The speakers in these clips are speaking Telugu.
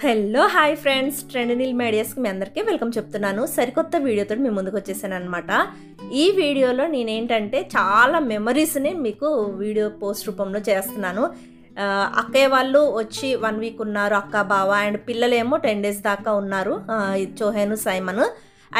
హలో హాయ్ ఫ్రెండ్స్, ట్రెండినిల్ మీడియాస్కి మీ అందరికీ వెల్కమ్ చెప్తున్నాను. సరికొత్త వీడియోతో మీ ముందుకు వచ్చేసాను అనమాట. ఈ వీడియోలో నేనేంటంటే చాలా మెమరీస్ని మీకు వీడియో పోస్ట్ రూపంలో చేస్తున్నాను. అక్కయ్య వాళ్ళు వచ్చి 1 వీక్ ఉన్నారు, అక్క బావ అండ్ పిల్లలేమో 10 డేస్ దాకా ఉన్నారు, చోహేను సైమన్.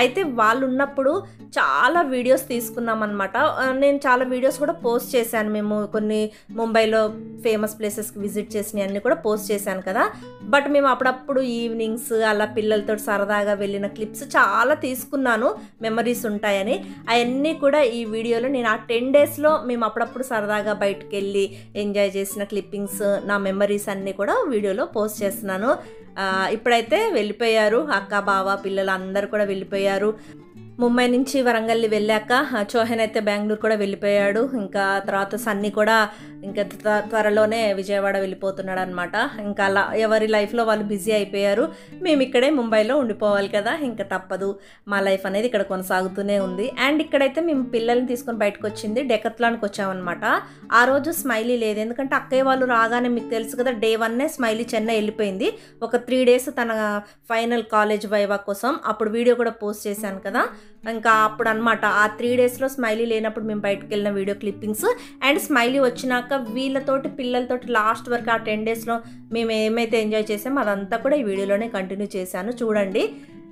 అయితే వాళ్ళు ఉన్నప్పుడు చాలా వీడియోస్ తీసుకున్నాం అనమాట. నేను చాలా వీడియోస్ కూడా పోస్ట్ చేశాను. మేము కొన్ని ముంబైలో ఫేమస్ ప్లేసెస్కి విజిట్ చేసినవి అన్నీ కూడా పోస్ట్ చేశాను కదా. బట్ మేము అప్పుడప్పుడు ఈవినింగ్స్ అలా పిల్లలతో సరదాగా వెళ్ళిన క్లిప్స్ చాలా తీసుకున్నాను, మెమరీస్ ఉంటాయని. అవన్నీ కూడా ఈ వీడియోలో నేను ఆ 10 డేస్లో మేము అప్పుడప్పుడు సరదాగా బయటకు వెళ్ళి ఎంజాయ్ చేసిన క్లిప్పింగ్స్, నా మెమరీస్ అన్నీ కూడా వీడియోలో పోస్ట్ చేస్తున్నాను. ఇప్పుడైతే వెళ్ళిపోయారు, అక్క బావ పిల్లలు అందరూ కూడా వెళ్ళిపోయారు. ముంబై నుంచి వరంగల్ వెళ్ళాక చోహెన్ అయితే బెంగళూరు కూడా వెళ్ళిపోయాడు. ఇంకా తర్వాత సన్నీ కూడా ఇంకా త్వరలోనే విజయవాడ వెళ్ళిపోతున్నాడు అనమాట. ఇంకా అలా ఎవరి లైఫ్లో వాళ్ళు బిజీ అయిపోయారు. మేము ఇక్కడే ముంబైలో ఉండిపోవాలి కదా, ఇంకా తప్పదు. మా లైఫ్ అనేది ఇక్కడ కొనసాగుతూనే ఉంది. అండ్ ఇక్కడైతే మేము పిల్లల్ని తీసుకొని బయటకు వచ్చింది డెకత్లాన్కి వచ్చామన్నమాట. ఆ రోజు స్మైలీ లేదు, ఎందుకంటే అక్కయ్య వాళ్ళు రాగానే మీకు తెలుసు కదా, Day 1 స్మైలీ చెన్నై వెళ్ళిపోయింది. ఒక 3 డేస్ తన ఫైనల్ కాలేజ్ వైవా కోసం అప్పుడు వీడియో కూడా పోస్ట్ చేశాను కదా. ఇంకా అప్పుడు అనమాట ఆ 3 డేస్లో స్మైలీ లేనప్పుడు మేము బయటకు వెళ్ళిన వీడియో క్లిప్పింగ్స్. అండ్ స్మైలీ వచ్చినాక వీళ్ళతోటి పిల్లలతోటి లాస్ట్ వరకు ఆ 10 డేస్లో మేము ఏమైతే ఎంజాయ్ చేసామో అదంతా కూడా ఈ వీడియోలోనే కంటిన్యూ చేశాను, చూడండి.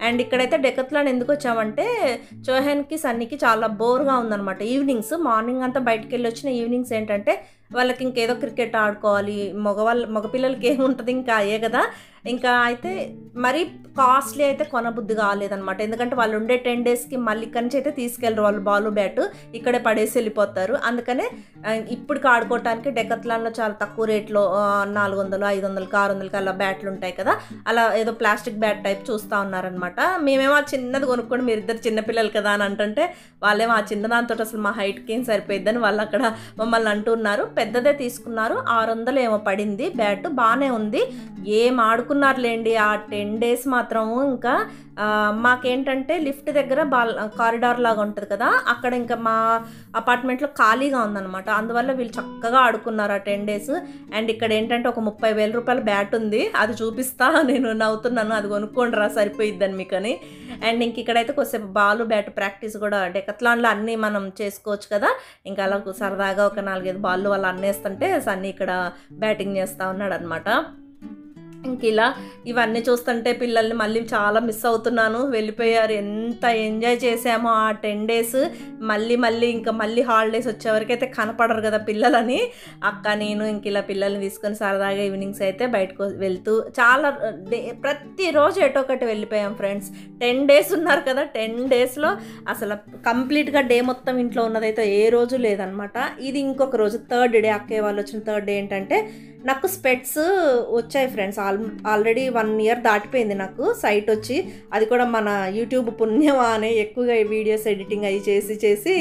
అండ్ ఇక్కడైతే డెకత్లాన్ ఎందుకు వచ్చామంటే చోహెన్కి సన్నీకి చాలా బోర్గా ఉందన్నమాట. ఈవినింగ్స్, మార్నింగ్ అంతా బయటకు వెళ్ళి వచ్చిన ఈవినింగ్స్ ఏంటంటే వాళ్ళకి ఇంకేదో క్రికెట్ ఆడుకోవాలి, మగపిల్లలకి ఏముంటుంది ఇంకా అయ్యే కదా. ఇంకా అయితే మరీ కాస్ట్లీ అయితే కొనబుద్ధి కాలేదనమాట, ఎందుకంటే వాళ్ళు ఉండే 10 డేస్కి మళ్ళీ ఇక్కడి నుంచి అయితే తీసుకెళ్ళరు, వాళ్ళు బాలు బ్యాట్ ఇక్కడే పడేసి వెళ్ళిపోతారు. అందుకనే ఇప్పటికి ఆడుకోవటానికి డెకత్లాన్లో చాలా తక్కువ రేట్లో 400, 500, 600 అలా బ్యాట్లు ఉంటాయి కదా, అలా ఏదో ప్లాస్టిక్ బ్యాట్ టైప్ చూస్తూ ఉన్నారనమాట. మేమేమో ఆ చిన్నది కొనుక్కొని మీరిద్దరు చిన్నపిల్లలు కదా అని అంటుంటే వాళ్ళేమో ఆ చిన్నదాంతో అసలు మా హైట్కి ఏం సరిపోయిద్దని వాళ్ళు అక్కడ మమ్మల్ని అంటున్నారు. పెద్దదే తీసుకున్నారు, 600 ఏమో పడింది బ్యాట్, బాగానే ఉంది. ఏం ఆడుకున్నారులేండి ఆ 10 డేస్ మాత్రము. ఇంకా మాకేంటంటే లిఫ్ట్ దగ్గర కారిడార్ లాగా ఉంటుంది కదా, అక్కడ ఇంకా మా అపార్ట్మెంట్లో ఖాళీగా ఉందన్నమాట. అందువల్ల వీళ్ళు చక్కగా ఆడుకున్నారు ఆ 10 డేస్. అండ్ ఇక్కడ ఏంటంటే ఒక 30,000 రూపాయల బ్యాట్ ఉంది, అది చూపిస్తా నేను నవ్వుతున్నాను, అది కొనుక్కోండి రా సరిపోయిద్దని మీకని. అండ్ ఇంక ఇక్కడైతే కొద్దిసేపు బాలు బ్యాట్ ప్రాక్టీస్ కూడా డెకత్లాన్లో అన్నీ మనం చేసుకోవచ్చు కదా. ఇంకా అలా సరదాగా ఒక 4-5 బాళ్ళు వాళ్ళు అన్నేస్తుంటే సన్నీ ఇక్కడ బ్యాటింగ్ చేస్తూ ఉన్నాడు అనమాట. ఇంక ఇలా ఇవన్నీ చూస్తుంటే పిల్లల్ని మళ్ళీ చాలా మిస్ అవుతున్నాను. వెళ్ళిపోయారు, ఎంత ఎంజాయ్ చేసామో ఆ 10 డేస్. మళ్ళీ హాలిడేస్ వచ్చేవరకైతే కనపడరు కదా పిల్లలని. అక్క నేను ఇంక ఇలా పిల్లల్ని తీసుకొని సరదాగా ఈవినింగ్స్ అయితే బయటకు వెళ్తూ చాలా ప్రతిరోజు ఎటో ఒకటి వెళ్ళిపోయాం ఫ్రెండ్స్. 10 డేస్ ఉన్నారు కదా, 10 డేస్లో అసలు కంప్లీట్గా డే మొత్తం ఇంట్లో ఉన్నదైతే ఏ రోజు లేదనమాట. ఇది ఇంకొక రోజు 3rd డే, అక్కయ్య వాళ్ళు వచ్చిన 3rd డే ఏంటంటే నాకు స్పెట్స్ వచ్చాయి ఫ్రెండ్స్. ఆల్రెడీ 1 ఇయర్ దాటిపోయింది నాకు సైట్ వచ్చి. అది కూడా మన యూట్యూబ్ పుణ్యమా అనే ఎక్కువగా వీడియోస్ ఎడిటింగ్ అవి చేసి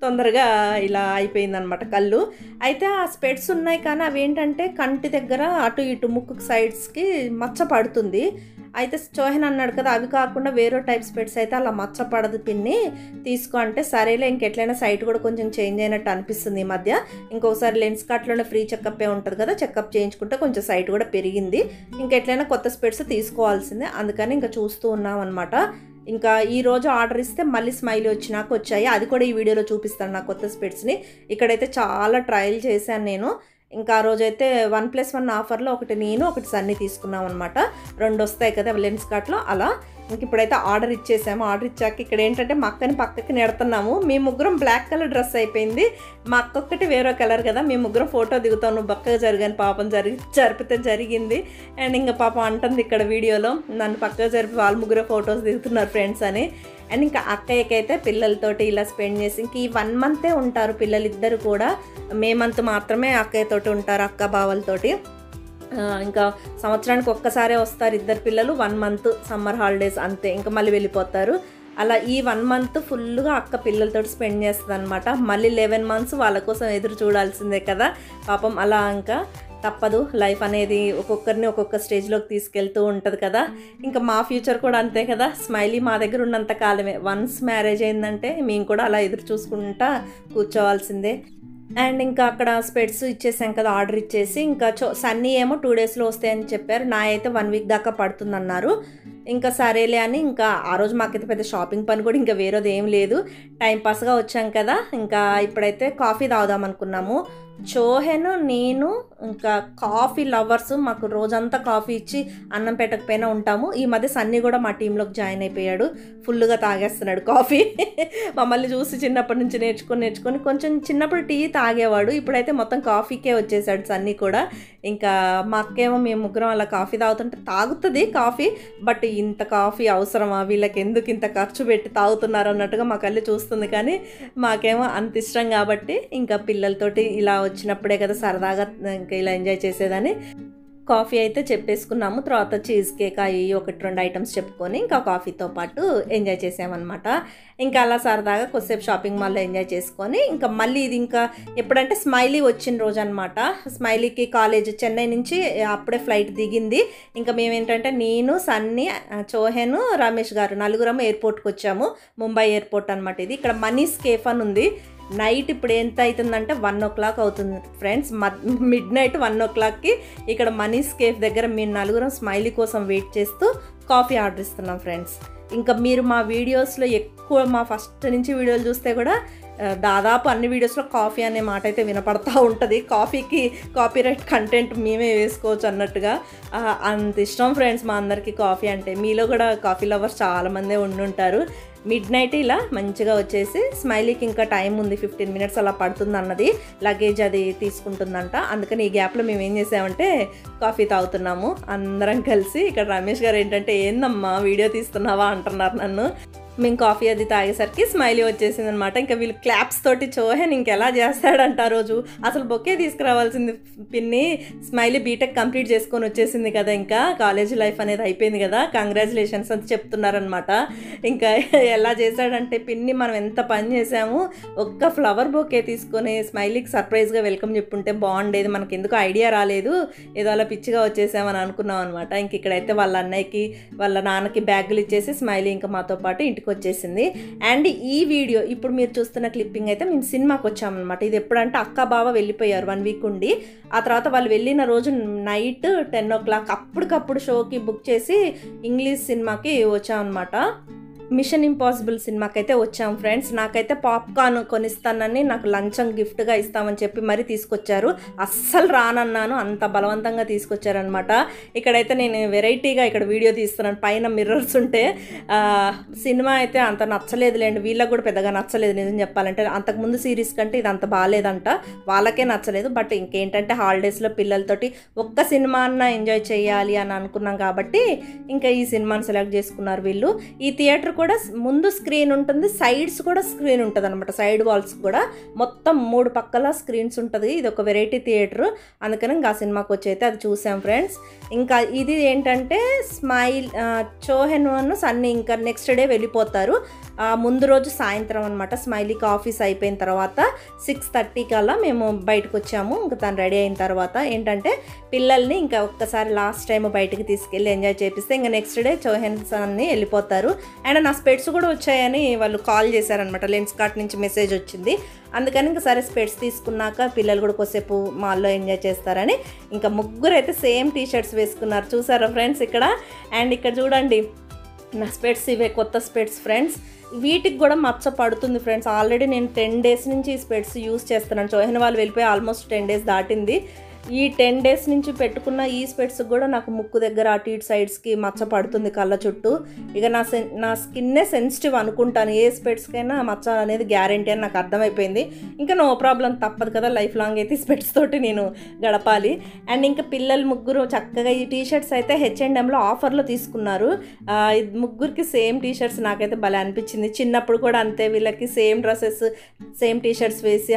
తొందరగా ఇలా అయిపోయింది అనమాట కళ్ళు. అయితే ఆ స్పెట్స్ ఉన్నాయి, కానీ అవి ఏంటంటే కంటి దగ్గర అటు ఇటు ముక్కు సైడ్స్కి మచ్చ పడుతుంది. అయితే చోహెన్ అన్నాడు కదా, అవి కాకుండా వేరే టైప్ స్పెట్స్ అయితే అలా మచ్చ పడదు పిన్ని, తీసుకో అంటే సరేలే, ఇంకెట్లయినా సైట్ కూడా కొంచెం చేంజ్ అయినట్టు అనిపిస్తుంది ఈ మధ్య. ఇంకొకసారి లెన్స్ కార్ట్లోనే ఫ్రీ చెకప్ ఉంటుంది కదా, చెకప్ చేయించుకుంటే కొంచెం సైట్ కూడా పెరిగింది, ఇంకెట్లయినా కొత్త స్పెట్స్ తీసుకోవాల్సిందే. అందుకని ఇంకా చూస్తూ ఉన్నాం అనమాట. ఇంకా ఈరోజు ఆర్డర్ ఇస్తే మళ్ళీ స్మైలీ వచ్చినాక వచ్చాయి, అది కూడా ఈ వీడియోలో చూపిస్తాను నా కొత్త స్పెట్స్ని. ఇక్కడైతే చాలా ట్రయల్ చేశాను నేను. ఇంకా ఆ రోజైతే 1+1 ఆఫర్లో ఒకటి నేను ఒకటి సన్నీ తీసుకున్నాం అనమాట. 2 వస్తాయి కదా లెన్స్ కార్ట్లో అలా. ఇంక ఇప్పుడైతే ఆర్డర్ ఇచ్చేసాము. ఆర్డర్ ఇచ్చాక ఇక్కడ ఏంటంటే మా అక్కని పక్కకి నెడుతున్నాము. మీ ముగ్గురం బ్లాక్ కలర్ డ్రెస్ అయిపోయింది, మా అక్క ఒక్కటి వేరే కలర్ కదా. మీ ముగ్గురం ఫోటో దిగుతాం, నువ్వు బక్కగా జరిగాను పాపం జరిపితే జరిగింది. అండ్ ఇంకా పాపం అంటుంది ఇక్కడ వీడియోలో, నన్ను పక్కగా జరిపి వాళ్ళు ముగ్గురు ఫొటోస్ దిగుతున్నారు ఫ్రెండ్స్ అని. అండ్ ఇంకా అక్కయ్యకైతే పిల్లలతోటి ఇలా స్పెండ్ చేసి ఇంక ఈ 1 మంతే ఉంటారు పిల్లలిద్దరు కూడా. మే మంత్ మాత్రమే అక్కయ్యతోటి ఉంటారు, అక్క బావలతోటి. ఇంకా సంవత్సరానికి ఒక్కసారే వస్తారు ఇద్దరు పిల్లలు, 1 మంత్ సమ్మర్ హాలిడేస్ అంతే, ఇంకా మళ్ళీ వెళ్ళిపోతారు. అలా ఈ 1 మంత్ ఫుల్గా అక్క పిల్లలతో స్పెండ్ చేస్తుంది అనమాట. మళ్ళీ 11 మంత్స్ వాళ్ళ కోసం ఎదురు చూడాల్సిందే కదా పాపం. అలా ఇంకా తప్పదు, లైఫ్ అనేది ఒక్కొక్కరిని ఒక్కొక్క స్టేజ్లోకి తీసుకెళ్తూ ఉంటుంది కదా. ఇంకా మా ఫ్యూచర్ కూడా అంతే కదా, స్మైలీ మా దగ్గర ఉన్నంత కాలమే. వన్స్ మ్యారేజ్ అయిందంటే మేము కూడా అలా ఎదురు చూసుకుంటా కూర్చోవాల్సిందే. అండ్ ఇంకా అక్కడ స్పెట్స్ ఇచ్చేసాం కదా, ఆర్డర్ ఇచ్చేసి ఇంకా సన్నీ ఏమో 2 డేస్లో వస్తాయని చెప్పారు. నా అయితే 1 వీక్ దాకా పడుతుందన్నారు. ఇంకా సరేలే అని ఇంకా ఆ రోజు మాకైతే పెద్ద షాపింగ్ పని కూడా ఇంకా వేరేది ఏం లేదు, టైంపాస్గా వచ్చాం కదా. ఇంకా ఇప్పుడైతే కాఫీ తాగుదాం అనుకున్నాము. చోహెన్, నేను ఇంకా కాఫీ లవర్స్, మాకు రోజంతా కాఫీ ఇచ్చి అన్నం పెట్టకపోయినా ఉంటాము. ఈ మధ్య సన్నీ కూడా మా టీంలోకి జాయిన్ అయిపోయాడు, ఫుల్గా తాగేస్తున్నాడు కాఫీ. మమ్మల్ని చూసి చిన్నప్పటి నుంచి నేర్చుకొని కొంచెం చిన్నప్పుడు టీ తాగేవాడు, ఇప్పుడైతే మొత్తం కాఫీకే వచ్చేసాడు సన్నీ కూడా. ఇంకా మా అక్కేమో మేము ముగ్గురం అలా కాఫీ తాగుతుంటే తాగుతుంది కాఫీ, బట్ ఇంత కాఫీ అవసరమా, వీళ్ళకి ఎందుకు ఇంత ఖర్చు పెట్టి తాగుతున్నారు అన్నట్టుగా మా కళ్ళు చూస్తుంది. కానీ మాకేమో అంత ఇష్టం కాబట్టి ఇంకా పిల్లలతోటి ఇలా వచ్చినప్పుడే కదా సరదాగా ఇంకా ఇలా ఎంజాయ్ చేసేదని కాఫీ అయితే చెప్పేసుకున్నాము. తర్వాత చీజ్ కేక్ అవి 1-2 ఐటమ్స్ చెప్పుకొని ఇంకా కాఫీతో పాటు ఎంజాయ్ చేసామన్నమాట. ఇంకా అలా సరదాగా కొద్దిసేపు షాపింగ్ మాల్లో ఎంజాయ్ చేసుకొని ఇంకా మళ్ళీ ఇది ఇంకా ఎప్పుడంటే స్మైలీ వచ్చిన రోజు అనమాట. స్మైలీకి కాలేజ్ చెన్నై నుంచి అప్పుడే ఫ్లైట్ దిగింది. ఇంకా మేమేంటంటే నేను, సన్నీ, చోహెన్, రమేష్ గారు నలుగురము ఎయిర్పోర్ట్కి వచ్చాము. ముంబై ఎయిర్పోర్ట్ అనమాట ఇది. ఇక్కడ మనీస్ కేఫ్ అని ఉంది. నైట్ ఇప్పుడు ఎంత అవుతుందంటే 1 o'clock అవుతుంది ఫ్రెండ్స్. మిడ్ నైట్ 1 o'clockకి ఇక్కడ మనీస్ కేఫ్ దగ్గర మేము నలుగురం స్మైలీ కోసం వెయిట్ చేస్తూ కాఫీ ఆర్డర్ ఇస్తున్నాం ఫ్రెండ్స్. ఇంకా మీరు మా వీడియోస్లో ఎక్కువ మా ఫస్ట్ నుంచి వీడియోలు చూస్తే కూడా దాదాపు అన్ని వీడియోస్లో కాఫీ అనే మాట అయితే వినపడతా ఉంటుంది. కాఫీకి కాపీరైట్ కంటెంట్ మేమే వేసుకోవచ్చు అన్నట్టుగా అంత ఇష్టం ఫ్రెండ్స్ మా అందరికీ కాఫీ అంటే. మీలో కూడా కాఫీ లవర్స్ చాలామందే ఉండుంటారు. మిడ్ నైట్ ఇలా మంచిగా వచ్చేసి స్మైలీకి ఇంకా టైం ఉంది, 15 minutes అలా పడుతుంది అన్నది, లగేజ్ అది తీసుకుంటుందంట. అందుకని ఈ గ్యాప్లో మేము ఏం చేసామంటే కాఫీ తాగుతున్నాము అందరం కలిసి. ఇక్కడ రమేష్ గారు ఏంటంటే ఏందమ్మా వీడియో తీస్తున్నావా అంటున్నారు నన్ను. మేము కాఫీ అది తాగేసరికి స్మైలీ వచ్చేసింది అనమాట. ఇంకా వీళ్ళు క్లాప్స్ తోటి చోహెన్ ఇంకెలా చేస్తాడంట ఆ రోజు. అసలు బొకే తీసుకురావాల్సింది పిన్ని, స్మైలీ బీటెక్ కంప్లీట్ చేసుకొని వచ్చేసింది కదా, ఇంకా కాలేజ్ లైఫ్ అనేది అయిపోయింది కదా, కంగ్రాచులేషన్స్ అని చెప్తున్నారనమాట. ఇంకా ఎలా చేశాడంటే పిన్ని మనం ఎంత పని చేసాము, ఒక్క ఫ్లవర్ బొకే తీసుకొని స్మైలీకి సర్ప్రైజ్గా వెల్కమ్ చెప్పుంటే బాగుండేది, మనకి ఎందుకు ఐడియా రాలేదు, ఏదో అలా పిచ్చిగా వచ్చేసామని అనుకున్నాం అనమాట. ఇంక ఇక్కడైతే వాళ్ళ అన్నయ్యకి వాళ్ళ నాన్నకి బ్యాగులు ఇచ్చేసి స్మైలీ ఇంకా మాతో పాటు ఇంటికి వచ్చేసింది. అండ్ ఈ వీడియో ఇప్పుడు మీరు చూస్తున్న క్లిప్పింగ్ అయితే మేము సినిమాకి వచ్చామన్నమాట. ఇది ఎప్పుడంటే అక్క బావ వెళ్ళిపోయారు 1 week ఉండి, ఆ తర్వాత వాళ్ళు వెళ్ళిన రోజు నైట్ 10 o'clock అప్పటికప్పుడు షోకి బుక్ చేసి ఇంగ్లీష్ సినిమాకి వచ్చామన్నమాట. మిషన్ ఇంపాసిబుల్ సినిమాకి అయితే వచ్చాం ఫ్రెండ్స్. నాకైతే పాప్కార్న్ కొనిస్తానని నాకు లంచం గిఫ్ట్గా ఇస్తామని చెప్పి మరీ తీసుకొచ్చారు. అస్సలు రానన్నాను, అంత బలవంతంగా తీసుకొచ్చారనమాట. ఇక్కడైతే నేను వెరైటీగా ఇక్కడ వీడియో తీస్తున్నాను, పైన మిర్రర్స్ ఉంటే. సినిమా అయితే అంత నచ్చలేదులేండి, వీళ్ళకి కూడా పెద్దగా నచ్చలేదు నిజం చెప్పాలంటే. అంతకుముందు సిరీస్ కంటే ఇది అంత బాగాలేదంట, వాళ్ళకే నచ్చలేదు. బట్ ఇంకేంటంటే హాలిడేస్లో పిల్లలతోటి ఒక్క సినిమా అన్న ఎంజాయ్ చేయాలి అని అనుకున్నాం కాబట్టి ఇంకా ఈ సినిమాని సెలెక్ట్ చేసుకున్నారు వీళ్ళు. ఈ థియేటర్ కూడా ముందు స్క్రీన్ ఉంటుంది, సైడ్స్ కూడా స్క్రీన్ ఉంటుంది అనమాట. సైడ్ వాల్స్ కూడా మొత్తం 3 పక్కల స్క్రీన్స్ ఉంటుంది. ఇది ఒక వెరైటీ థియేటర్, అందుకని ఇంకా ఆ సినిమాకి వచ్చి అయితే అది చూసాం ఫ్రెండ్స్. ఇంకా ఇది ఏంటంటే చోహెన్ సన్నీ ఇంకా నెక్స్ట్ డే వెళ్ళిపోతారు. ముందు రోజు సాయంత్రం అనమాట. స్మైలీకి ఆఫీస్ అయిపోయిన తర్వాత 6:30 కల్లా మేము బయటకు వచ్చాము. ఇంకా తను రెడీ అయిన తర్వాత ఏంటంటే పిల్లల్ని ఇంకా ఒక్కసారి లాస్ట్ టైం బయటకు తీసుకెళ్ళి ఎంజాయ్ చేపిస్తే ఇంకా నెక్స్ట్ డే చోహెన్ సన్నీ వెళ్ళిపోతారు. అండ్ నా స్పెట్స్ కూడా వచ్చాయని వాళ్ళు కాల్ చేశారనమాట, లెన్స్ కార్ట్ నుంచి మెసేజ్ వచ్చింది. అందుకని ఇంకా సరే స్పెట్స్ తీసుకున్నాక పిల్లలు కూడా కొద్దిసేపు మాల్లో ఎంజాయ్ చేస్తారని ఇంకా ముగ్గురు అయితే సేమ్ టీషర్ట్స్ వేసుకున్నారు. చూసారా ఫ్రెండ్స్ ఇక్కడ. అండ్ ఇక్కడ చూడండి నా స్పెట్స్, ఇవే కొత్త స్పెట్స్ ఫ్రెండ్స్. వీటికి కూడా మచ్చ పడుతుంది ఫ్రెండ్స్. ఆల్రెడీ నేను 10 days నుంచి ఈ స్పెట్స్ యూస్ చేస్తున్నాను. చోహెన్ వాళ్ళు వెళ్ళిపోయి ఆల్మోస్ట్ 10 days దాటింది. ఈ 10 days నుంచి పెట్టుకున్న ఈ స్పెట్స్ కూడా నాకు ముక్కు దగ్గర అటు ఇటు సైడ్స్కి మచ్చ పడుతుంది కళ్ళ చుట్టూ. ఇక నా స్కిన్నే సెన్సిటివ్ అనుకుంటాను, ఏ స్పెట్స్కైనా మచ్చ అనేది గ్యారెంటీ అని నాకు అర్థమైపోయింది. ఇంకా నో ప్రాబ్లం, తప్పదు కదా, లైఫ్ లాంగ్ అయితే స్పెట్స్ తోటి నేను గడపాలి. అండ్ ఇంకా పిల్లలు ముగ్గురు చక్కగా ఈ టీషర్ట్స్ అయితే H&Mలో ఆఫర్లో తీసుకున్నారు. ముగ్గురికి సేమ్ టీషర్ట్స్ నాకైతే భలే అనిపించింది. చిన్నప్పుడు కూడా అంతే, వీళ్ళకి సేమ్ డ్రెస్సెస్ సేమ్ టీషర్ట్స్ వేసి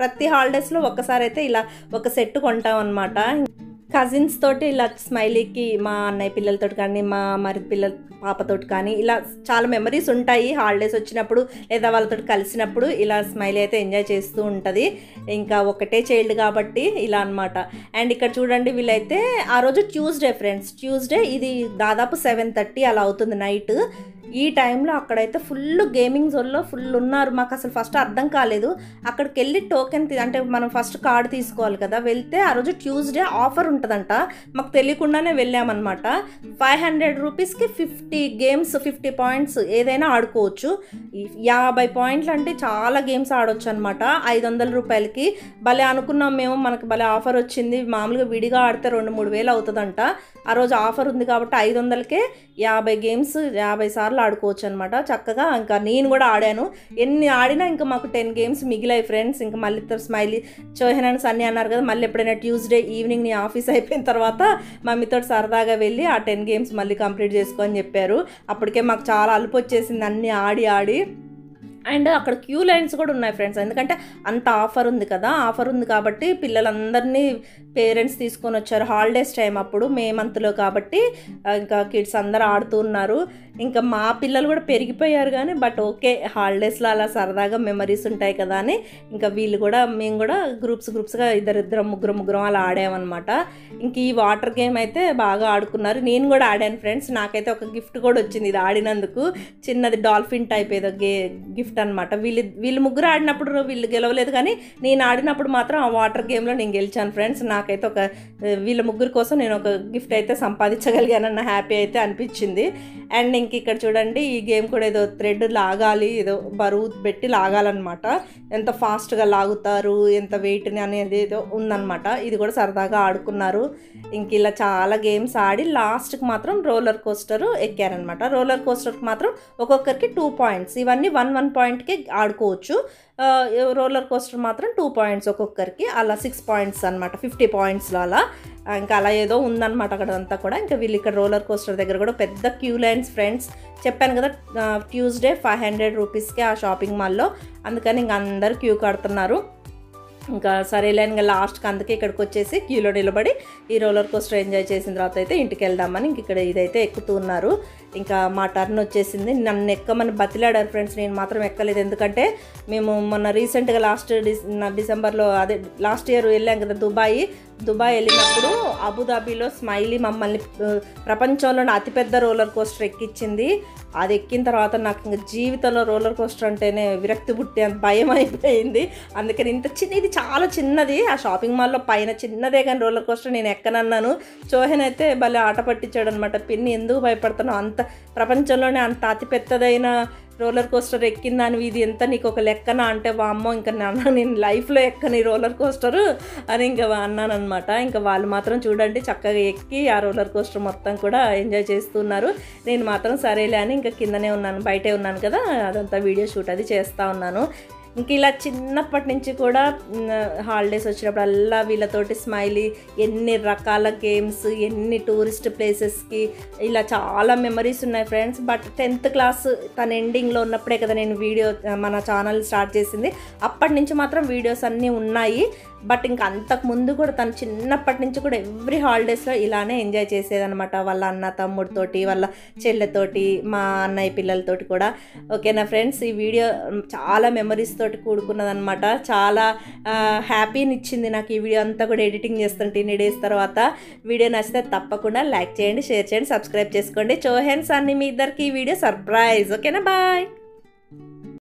ప్రతి హాలిడేస్లో ఒక్కసారి అయితే ఇలా ఒక సెట్ కొంటాం అనమాట. కజిన్స్ తోటి ఇలా స్మైలీకి మా అన్నయ్య పిల్లలతో కానీ మా మరిది పిల్లల పాపతోటి కానీ ఇలా చాలా మెమరీస్ ఉంటాయి. హాలిడేస్ వచ్చినప్పుడు లేదా వాళ్ళతో కలిసినప్పుడు ఇలా స్మైలీ అయితే ఎంజాయ్ చేస్తూ ఉంటుంది. ఇంకా ఒకటే చైల్డ్ కాబట్టి ఇలా అనమాట. అండ్ ఇక్కడ చూడండి వీళ్ళైతే ఆ రోజు ట్యూస్డే ఫ్రెండ్స్, ట్యూస్డే ఇది దాదాపు 7:30 అలా అవుతుంది నైట్. ఈ టైంలో అక్కడైతే ఫుల్ గేమింగ్ జోన్లో ఫుల్ ఉన్నారు. మాకు అసలు ఫస్ట్ అర్థం కాలేదు. అక్కడికి వెళ్ళి టోకెన్ అంటే మనం ఫస్ట్ కార్డు తీసుకోవాలి కదా, వెళ్తే ఆ రోజు ట్యూస్డే ఆఫర్ ఉంటుందంట. మాకు తెలియకుండానే వెళ్ళామన్నమాట. 500 రూపీస్కి 50 గేమ్స్, 50 పాయింట్స్ ఏదైనా ఆడుకోవచ్చు. 50 పాయింట్లు అంటే చాలా గేమ్స్ ఆడవచ్చు అనమాట 500 రూపాయలకి. భలే అనుకున్నాం మేము, మనకు భలే ఆఫర్ వచ్చింది. మామూలుగా విడిగా ఆడితే 2-3 వేలు అవుతుందంట. ఆ రోజు ఆఫర్ ఉంది కాబట్టి 500కే 50 గేమ్స్ 50 సార్లు ఆడుకోవచ్చు అనమాట చక్కగా. ఇంకా నేను కూడా ఆడాను. ఎన్ని ఆడినా ఇంకా మాకు 10 గేమ్స్ మిగిలాయి ఫ్రెండ్స్. ఇంకా మళ్ళీ స్మైలీ, చోహెన్ అండ్ సన్నీ అన్నారు కదా, మళ్ళీ ఎప్పుడైనా ట్యూస్డే ఈవినింగ్ నీ ఆఫీస్ అయిపోయిన తర్వాత మమ్మీతో సరదాగా వెళ్ళి ఆ 10 గేమ్స్ మళ్ళీ కంప్లీట్ చేసుకో అని చెప్పారు. అప్పటికే మాకు చాలా అలుపు వచ్చేసింది అన్నీ ఆడి. అండ్ అక్కడ క్యూ లైన్స్ కూడా ఉన్నాయి ఫ్రెండ్స్, ఎందుకంటే అంత ఆఫర్ ఉంది కదా. ఆఫర్ ఉంది కాబట్టి పిల్లలందరినీ పేరెంట్స్ తీసుకొని వచ్చారు. హాలిడేస్ టైం అప్పుడు మే మంత్లో కాబట్టి ఇంకా కిడ్స్ అందరూ ఆడుతూ ఉన్నారు. ఇంకా మా పిల్లలు కూడా పెరిగిపోయారు కానీ బట్ ఓకే, హాలిడేస్లో అలా సరదాగా మెమరీస్ ఉంటాయి కదా అని ఇంకా మేము కూడా గ్రూప్స్గా ఇద్దరు ముగ్గురం అలా ఆడామన్నమాట. ఇంక ఈ వాటర్ గేమ్ అయితే బాగా ఆడుకున్నారు. నేను కూడా ఆడాను ఫ్రెండ్స్. నాకైతే ఒక గిఫ్ట్ కూడా వచ్చింది ఇది ఆడినందుకు. చిన్నది డాల్ఫిన్ టైప్ ఏదో గిఫ్ట్ అనమాట. వీళ్ళు ముగ్గురు ఆడినప్పుడు వీళ్ళు గెలవలేదు కానీ నేను ఆడినప్పుడు మాత్రం ఆ వాటర్ గేమ్లో నేను గెలిచాను ఫ్రెండ్స్. నాకైతే వీళ్ళ ముగ్గురు కోసం నేను ఒక గిఫ్ట్ అయితే సంపాదించగలిగానన్న హ్యాపీ అయితే అనిపించింది. అండ్ ఇంక ఇక్కడ చూడండి, ఈ గేమ్ కూడా ఏదో థ్రెడ్ లాగాలి, ఏదో బరువు పెట్టి లాగాలన్నమాట. ఎంత ఫాస్ట్గా లాగుతారు, ఎంత వెయిట్ని అనేది ఏదో ఉందన్నమాట. ఇది కూడా సరదాగా ఆడుకున్నారు. ఇంక ఇలా చాలా గేమ్స్ ఆడి లాస్ట్కి మాత్రం రోలర్ కోస్టర్ ఎక్కారనమాట. రోలర్ కోస్టర్కి మాత్రం ఒక్కొక్కరికి 2 పాయింట్స్. ఇవన్నీ 1 పాయింట్కి ఆడుకోవచ్చు. రోలర్ కోస్టర్ మాత్రం 2 పాయింట్స్ ఒక్కొక్కరికి, అలా 6 పాయింట్స్ అనమాట 50 పాయింట్స్లో అలా. ఇంకా అలా ఏదో ఉందన్నమాట అక్కడ అంతా కూడా. ఇంకా వీళ్ళు ఇక్కడ రోలర్ కోస్టర్ దగ్గర కూడా పెద్ద క్యూ లైన్స్ ఫ్రెండ్స్. చెప్పాను కదా ట్యూస్డే 500 రూపీస్కే ఆ షాపింగ్ మాల్లో, అందుకని ఇంక అందరూ క్యూ కడుతున్నారు. ఇంకా సరేలే ఇంకా లాస్ట్కి అందుకే ఇక్కడికి వచ్చేసి క్యూలో నిలబడి ఈ రోలర్ కోస్టర్ ఎంజాయ్ చేసిన తర్వాత అయితే ఇంటికి వెళ్దామని ఇంక ఇక్కడ ఇదైతే ఎక్కుతూ ఉన్నారు. ఇంకా మా టర్న్ వచ్చేసింది. నన్ను ఎక్కమని బతిలాడారు ఫ్రెండ్స్, నేను మాత్రం ఎక్కలేదు. ఎందుకంటే మేము మొన్న రీసెంట్గా డిసెంబర్లో లాస్ట్ ఇయర్ వెళ్ళాం కదా దుబాయ్ వెళ్ళినప్పుడు అబుదాబీలో స్మైలీ మమ్మల్ని ప్రపంచంలోని అతిపెద్ద రోలర్ కోస్టర్ ఎక్కించింది. అది ఎక్కిన తర్వాత నాకు ఇంకా జీవితంలో రోలర్ కోస్టర్ అంటేనే విరక్తి పుట్టి అంత భయం అయిపోయింది. అందుకని ఇది చాలా చిన్నది, ఆ షాపింగ్ మాల్లో పైన చిన్నదే కానీ రోలర్ కోస్టర్ నేను ఎక్కనన్నాను. చోహెన్ అయితే భలే ఆట పట్టించాడు అనమాట. పిన్ని ఎందుకు భయపడుతున్నావు, అంత ప్రపంచంలోనే అంత అతిపెద్దదైన రోలర్ కోస్టర్ ఎక్కిందాని ఇది ఎంత నీకు ఒక లెక్కన అంటే, వామ్మో ఇంకా నేను లైఫ్లో ఎక్కని రోలర్ కోస్టరు అని ఇంకా అన్నాను అనమాట. ఇంకా వాళ్ళు మాత్రం చూడండి చక్కగా ఎక్కి ఆ రోలర్ కోస్టర్ మొత్తం కూడా ఎంజాయ్ చేస్తున్నారు. నేను మాత్రం సరేలే అని ఇంకా కిందనే ఉన్నాను, బయటే ఉన్నాను కదా, అదంతా వీడియో షూట్ అది చేస్తూ ఉన్నాను. ఇంక ఇలా చిన్నప్పటి నుంచి కూడా హాలిడేస్ వచ్చినప్పుడల్లా వీళ్ళతోటి స్మైలీ ఎన్ని రకాల గేమ్స్, ఎన్ని టూరిస్ట్ ప్లేసెస్కి ఇలా చాలా మెమరీస్ ఉన్నాయి ఫ్రెండ్స్. బట్ 10th క్లాస్ తన ఎండింగ్లో ఉన్నప్పుడే కదా నేను మన ఛానల్ స్టార్ట్ చేసింది. అప్పటి నుంచి మాత్రం వీడియోస్ అన్నీ ఉన్నాయి. బట్ ఇంకా అంతకుముందు కూడా తను చిన్నప్పటి నుంచి కూడా ఎవ్రీ హాలిడేస్లో ఇలానే ఎంజాయ్ చేసేదనమాట. వాళ్ళ అన్న తమ్ముడితోటి, వాళ్ళ చెల్లెతోటి, మా అన్నయ్య పిల్లలతోటి కూడా. ఓకేనా ఫ్రెండ్స్, ఈ వీడియో చాలా మెమరీస్ తోటి కూడుకున్నదనమాట. చాలా హ్యాపీని ఇచ్చింది నాకు ఈ వీడియో అంతా కూడా ఎడిటింగ్ చేస్తుంటే ఇన్ని డేస్ తర్వాత. వీడియో నచ్చితే తప్పకుండా లైక్ చేయండి, షేర్ చేయండి, సబ్స్క్రైబ్ చేసుకోండి. చోహెన్ సన్నీ మీ ఇద్దరికి ఈ వీడియో సర్ప్రైజ్. ఓకేనా, బాయ్.